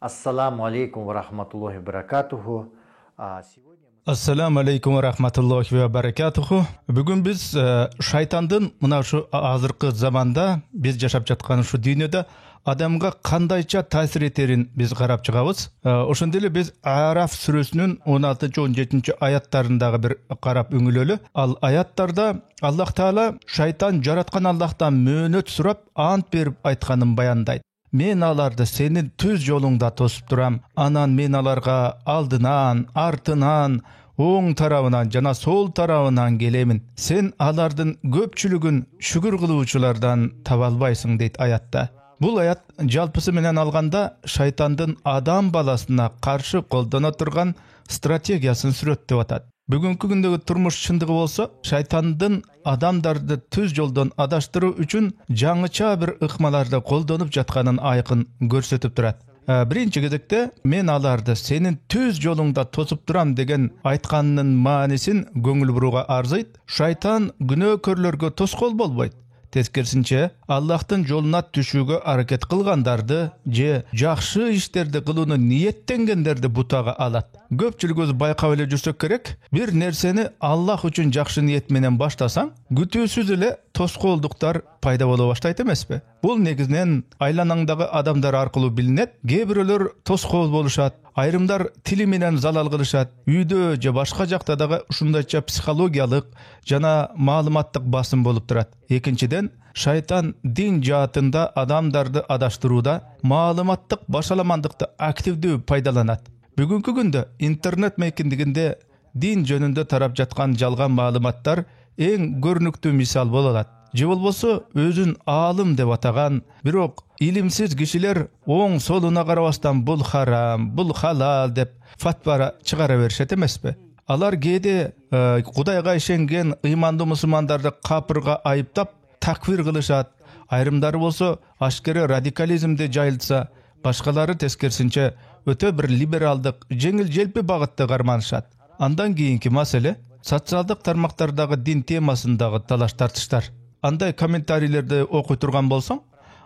Ассаламу алейкум ва рахматуллахи ва баракатуху. Ассаламу алейкум ва рахматуллахи ва баракатуху. Бүгін біз шайтандың мына шу азыркы заманда біз жашап жатқан шу дүйнөдө адамга кандайча таасир этерин біз карап чыгабыз. Ошондой эле біз Араф сүрөсүнүн 16-17 аяттарындагы бир карап өңүлөлү. Ал аяттарда Аллах Таала шайтан жараткан Аллахтан мөөнөт сурап ант берип айтканын баяндайт. Мен аларды сенин түз жолуңда тосуп турам. Анан мен аларга алдынан, артынан, оң тарабынан жана сол тарабынан келемин. Сен алардын көпчүлүгүн шүгүр кылуучулардан таба албайсың дейт аятта. Бул аят жалпысы менен алганда шайтандын адам баласына каршы колдоно турган стратегиясын сүрөттөп атат. Бүгүнкү күндөгү турмуш чындыгы болсо, шайтандын адамдарды түз жолдон адаштыруу үчүн жаңыча бир ыкмаларды колдонуп жатканын айкын көрсөтүп турат. Биринчи кезекте мен аларды сенин түз жолуңда тосуп турам деген айтканынын маанисин көңүл бурууга арзыйт. Шайтан күнөөкөрлөргө тоскоол болбойт. Тескерисинче, Аллахтын жолуна түшүүгө аракет кылгандарды же жакшы иштерди кылууну ниеттенгендерди бутага алат. Көпчүлүгүбүз байкап эле жүрсөк керек, бир нерсени Аллах үчүн жакшы ниет менен баштасаң, күтүүсүз эле тоскоолдуктар пайда боло баштайт эмеспи? Бул негизинен айланаңдагы адамдар аркылуу билинет. Кээ бирөөлөр тоскоол болушат, айрымдар тили менен залал кылышат. Үйдө же башка жакта дагы ушундайча психологиялык жана маалыматтык басым болуп турат. Экинчиден, шайтан дин жаатында адамдарды адаштырууда маалыматтык башаламандыкты активдүү пайдаланат. Бүгүнкү күндө интернет мейкиндигинде дин жөнүндө тарап жаткан жалган маалыматтар эң көрүнүктүү мисал боло алат. Же болбосо өзүн аалым деп атаган, бирок илимсиз кишилер оң солуна карабастан бул харам, бул халал деп фатва чыгара беришет эмеспи? Алар кээде Кудайга ишенген ыймандуу мусулмандарды капырга айыптап таквир кылышат. Айрымдары болсо ашкере радикализмди жайылтса, башкалары тескерисинче өтө бир либералдык, жеңил-желпи багытты карманышат. Андан кийинки маселе социалдык тармактардагы дин темасындагы талаш-тартыштар. Андай комментарийлерди окуй турган болсоң,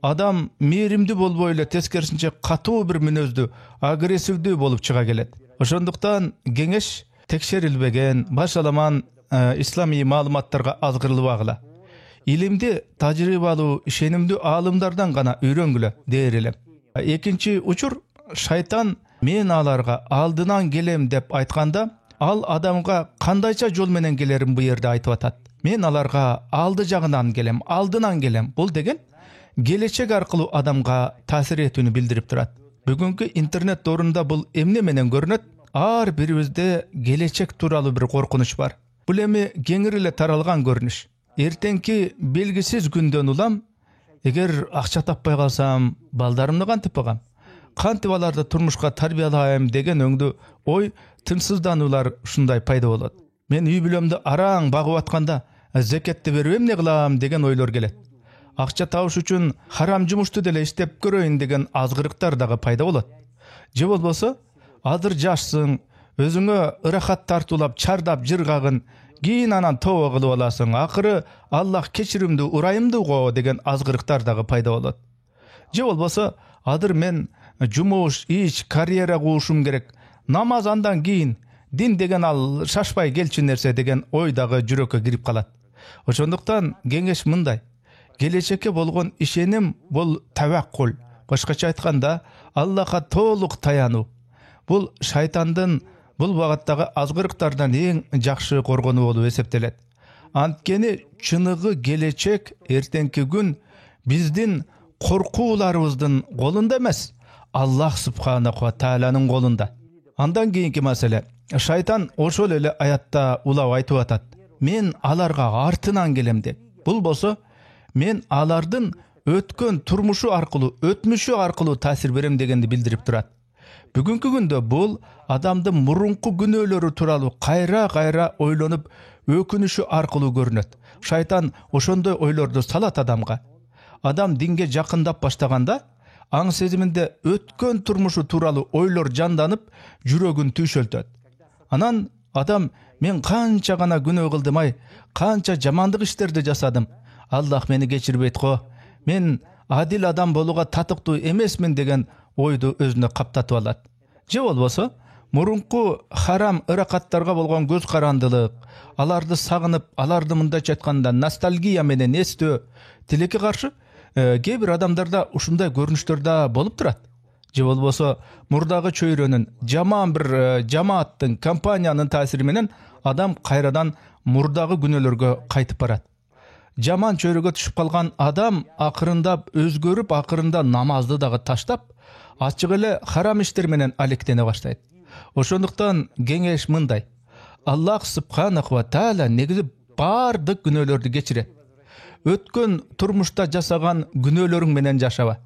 адам мээримдүү болбой эле тескерисинче катуу бир мүнөздүү, агрессивдүү болуп чыга келет. Ошондуктан кеңеш текшерилбеген, башаламан исламий маалыматтарга азгырылбагыла. Илимди тажрыйбалуу, ишенимдүү аалымдардан гана үйрөнгүлө дээр элем. Экинчи учур, шайтан мен аларга алдынан келем деп айтканда, ал адамга кандайча жол менен келерин бу жерде айтып атат. Мен аларга алды жагынан келем, алдынан келем. Бул деген келечек аркылуу адамга таасир этүүнү билдирип турат. Бүгүнкү интернет доорунда бул эмне менен көрүнөт? Ар бирибизде келечек тууралуу бир коркунуч бар. Бул эми кеңири эле таралган көрүнүш. Эртеңки белгисиз күндөн улам, эгер акча таппай калсам, балдарымды кантип багам? Кантип аларды турмушка тарбиялайм деген өңдүү ой, тынчсыздануулар ушундай пайда болот. Мен үй бүлөмдү араң багып атканда, зекетти берип эмне кылам деген ойлор келет. Акча табыш үчүн харам жумушту деле иштеп көрөйүн деген азгырыктар дагы пайда болот. Же болбосо, азыр жашсың, өзүңө ырахат тартуулап, чардап, жыргагын, кийин анан тооба кылып аласың. Акыры Аллах кечиримдүү, урайымдуу го деген азгырыктар дагы пайда болот. Же болбосо, азыр мен жумуш, иш, карьера куушум керек. Намаз андан кийин, дин деген ал шашпай келчү нерсе деген ой дагы жүрөккө кирип калат. Ошондуктан кеңеш мындай: келечекке болгон ишеним бул таваккул. Башкача айтканда, Аллахка толук таянуу. Бул шайтандын бул багаттагы азгырыктардан эң жакшы коргонуу болуп эсептелет. Анткени чыныгы келечек эртеңки күн биздин коркууларыбыздын колунда эмес, Аллах субханаху ва тааланын колунда. Андан кийинки маселе, шайтан ошол эле аятта улап айтып атат: мен аларга артынан келем деп. Бул болсо, мен алардын өткөн турмушу аркылуу, өтмүшү аркылуу таасир берем дегенди билдирип турат. Бүгүнкү күндө бул адамдын мурунку күнөөлөрү тууралуу кайра ойлонуп, өкүнүшү аркылуу көрүнөт. Шайтан ошондой ойлорду салат адамга. Адам динге жакындап баштаганда, аң сезиминде өткөн турмушу тууралуу ойлор жанданып, жүрөгүн түйшөлтөт. Анан адам мен канча гана күнөө кылдым, канча жамандык иштерди жасадым. Аллах мени кечирбейт го. Мен адил адам болууга татыктуу эмесмин деген ойду өзүнө каптатып алат. Же болбосо мурунку харам ыракаттарга болгон көз карандылык, аларды сагынып, аларды мындайча айтканда ностальгия менен эстөө тилекке каршы кээ бир адамдарда ушундай көрүнүштөр да болуп турат. Же болбосо мурдагы чөйрөнүн, жаман бир жамааттын, компаниянын таасири менен адам кайрадан мурдагы күнөөлөргө кайтып барат. Жаман чөйрөгө түшүп калган адам акырындап өзгөрүп, акырында намазды дагы таштап, ачык эле харам иштер менен алектене баштайт. Ошондуктан кеңеш мындай: Аллах субханаху ва тааля негизи бардык күнөөлөрдү кечирет. Өткөн турмушта жасаган күнөөлөрүң менен жашаба.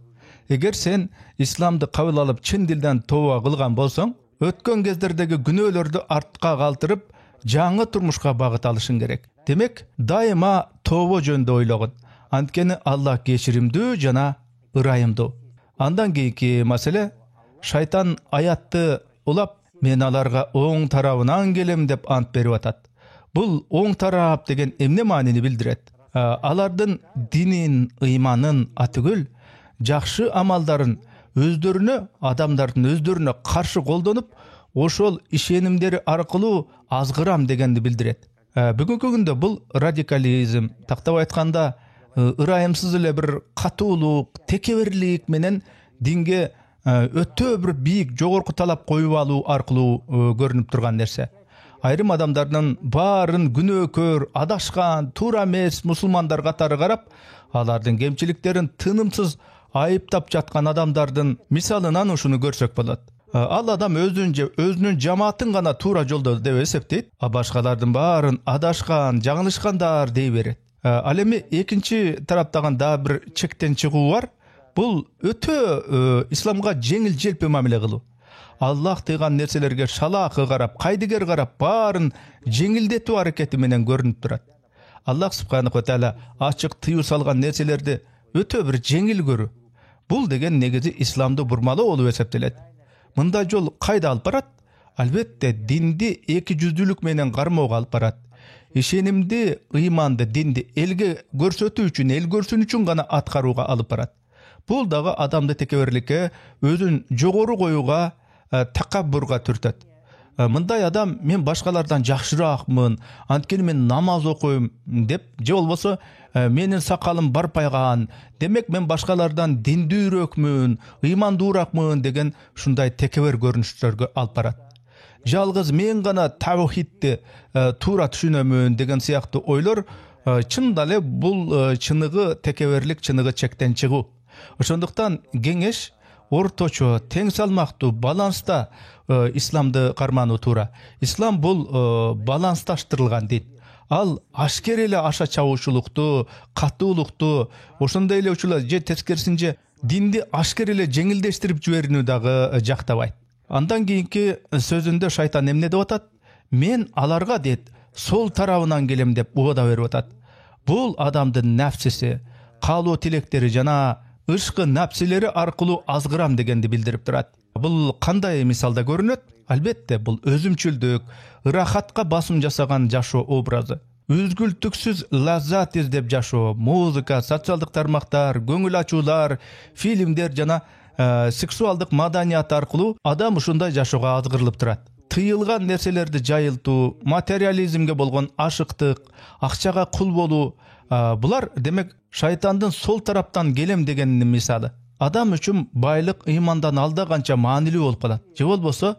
Эгер сен исламды кабыл алып чын дилден тооба кылган болсоң, өткөн кездердеги күнөөлөрдү артка калтырып, жаңы турмушка багыт алышың керек. Демек, дайыма тооба жөнүндө ойлогон. Анткени Аллах кечиримдүү жана ырайымдуу. Андан кийинки маселе, шайтан аятты улап, мен аларга оң тарабынан келем деп ант берип атат. Бул оң тарап деген эмне маанини билдирет? Алардын динин, ыйманын атүгүл, жакшы амалдарын өздөрүнө, адамдардын өздөрүнө каршы колдонуп, ошол ишенимдери аркылуу азгырам дегенди билдирет. Бүгүнкү күндө бул радикализм, тактап айтканда, ырайымсыз эле бир катуулук, текеберлик менен динге өтө бир бийик, жогорку талап коюп алуу аркылуу көрүнүп турган нерсе. Айрым адамдардын баарын күнөөкөр, адашкан, туура эмес мусулмандар катары карап, алардын кемчиликтерин тынымсыз айыптап жаткан адамдардын мисалынан ушуну көрсөк болот. Ал адам өзүнүн жамаатын гана туура жолдо деп эсептейт, а башкалардын баарын адашкан, жаңылышкандар дей берет. Ал эми экинчи тараптагы дагы бир чектен чыгуу бар. Бул өтө исламга жеңил желпи мамиле кылуу. Аллах тыйган нерселерге шалаакы карап, кайдыгер карап, баарын жеңилдетүү аракети менен көрүнүп турат. Аллах субханаху ва тааля ачык тыюу салган нерселерди өтө бир жеңил көрүү. Бул деген негизи исламды бурмалоо болуп эсептелет. Мындай жол кайда алып барат? Албетте динди эки жүздүүлүк менен кармоого алып барат. Ишенимди, ыйманды, динди элге көрсөтүү үчүн, эл көрсүн үчүн гана аткарууга алып барат. Бул дагы адамды текеберликке, өзүн жогору коюуга, такаббурга түртөт. Мындай адам мен башкалардан жакшыраакмын, анткени мен намаз окуйм деп, же болбосо менин сакалым барпайган, демек мен башкалардан диндүүрөөкмүн, ыймандуураакмын деген ушундай текебер көрүнүштөргө алып барат. Жалгыз мен гана тавхидти туура түшүнөмүн деген сыяктуу ойлор чында эле бул чыныгы текеберлик, чыныгы чектен чыгуу. Ошондуктан кеңеш орточо, тең салмактуу, баланста исламды кармануу туура. Ислам бул балансташтырылган дин. Ал ашкер эле аша чабуучулукту, катуулукту, ошондой эле учула же тескерисинче динди ашкер эле жеңилдештирип жиберүүнү дагы жактабайт. Андан кийинки сөзүндө шайтан эмне деп атат? Мен аларга дейт, сол тарабынан келем деп убада берип атат. Бул адамдын нафсиси, каалоо тилектери жана ышкы напсилери аркылуу азгырам дегенди билдирип турат. Бул кандай мисалда көрүнөт? Албетте, бул өзүмчүлдүк, ырахатка басым жасаган жашоо образы. Үзгүлтүксүз лаззат издеп жашоо, музыка, социалдык тармактар, көңүл ачуулар, фильмдер жана сексуалдык маданият аркылуу адам ушундай жашоого азгырылып турат. Тыйылган нерселерди жайылтуу, материализмге болгон ашыктык, акчага кул болуу, булар демек шайтандын сол тараптан келем дегенинин мисалы. Адам үчүн байлык ыймандан алда канча маанилүү болуп калат. Же болбосо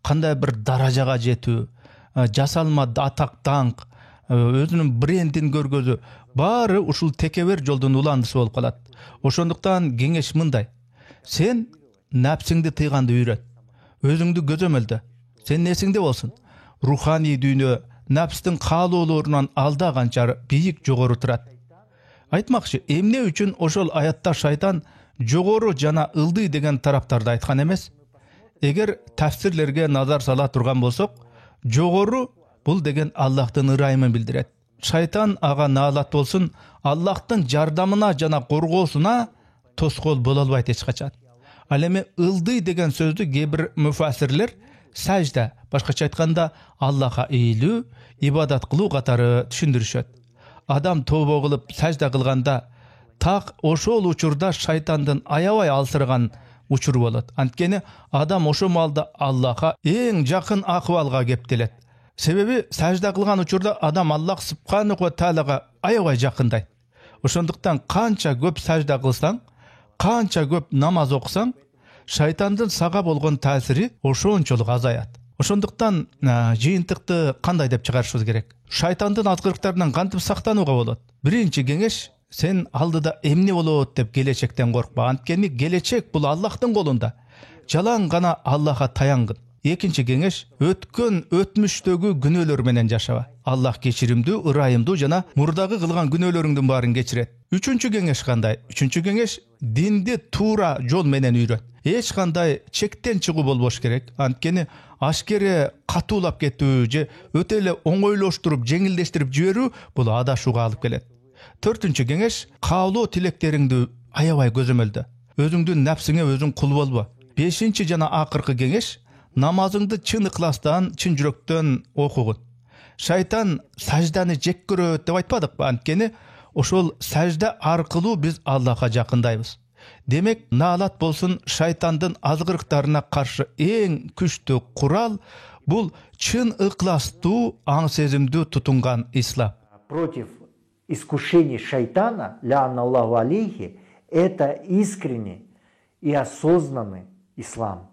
кандай бир даражага жетүү, жасалма атак даңк, өзүнүн брендин көргөзүү, баары ушул текебер жолдун уландысы болуп калат. Ошондуктан кеңеш мындай: сен напсиңди тыйганды үйрөт, өзүңдү көзөмөлдө. Сен несиңде болсун, руханий дүйнө напстын каалоолорунан алда канча бийик жогору турат. Айтмакчы, эмне үчүн ошол аятта шайтан жогору жана ылдый деген тараптарды айткан эмес? Эгер тафсирлерге назар сала турган болсок, жогору бул деген Аллахтын ырайымын билдирет. Шайтан ага наалат болсун, Аллахтын жардамына жана коргоосуна тоскоол боло албайт эч качан. Ал эми ылдый деген сөздү кээ бир муфассирлер сажда, башкача айтканда Аллахка ийилүү, ибадат кылуу катары түшүндүрүшөт. Адам тобо кылып сажда кылганда так ошол учурда шайтандын аябай алсырган учур болот. Анткени адам ошо маалда Аллахка эң жакын акыбалга кептелет. Себеби сажда кылган учурда адам Аллах субханаху ва таалага аябай жакындайт. Ошондуктан канча көп сажда кылсаң, канча көп намаз окусаң, шайтандын сага болгон таасири ошончолук азаят. Ошондуктан жыйынтыкты кандай деп чыгарышыбыз керек? Шайтандын азгырыктарынан кантип сактанууга болот? Биринчи кеңеш, сен алдыда эмне болот деп келечектен коркпа. Анткени келечек бул Аллахтын колунда. Жалаң гана Аллахка таянгын. Экинчи кеңеш, өткөн өтмүштөгү күнөөлөр менен жашаба. Аллах кечиримдүү, ырайымдуу жана мурдагы кылган күнөөлөрүңдүн баарын кечирет. Үчүнчү кеңеш кандай? Үчүнчү кеңеш, динди туура жол менен үйрөт. Эч кандай чектен чыгуу болбош керек. Анткени ашкере катуулап кетүү же өтө эле оңойлоштуруп, жеңилдештирип жиберүү бул адашууга алып келет. Төртүнчү кеңеш, каалоо тилектериңди аябай көзөмөлдө. Өзүңдүн напсиңе өзүң кул болбо. Бешинчи жана акыркы кеңеш, намазыңды чын ыкластан, чын жүрөктөн окугун. Шайтан сажданы жек көрөт деп айтпадыкпы? Анткени ошол сажда аркылуу биз Аллахка жакындайбыз. Демек, наалат болсун, шайтандын азгырыктарына каршы эң күчтүү курал бул чын ыкластуу, аң сезимдүү тутунган ислам. Против искушений шайтана, ля'ана Аллаху алейхи, это искренний и осознанный ислам.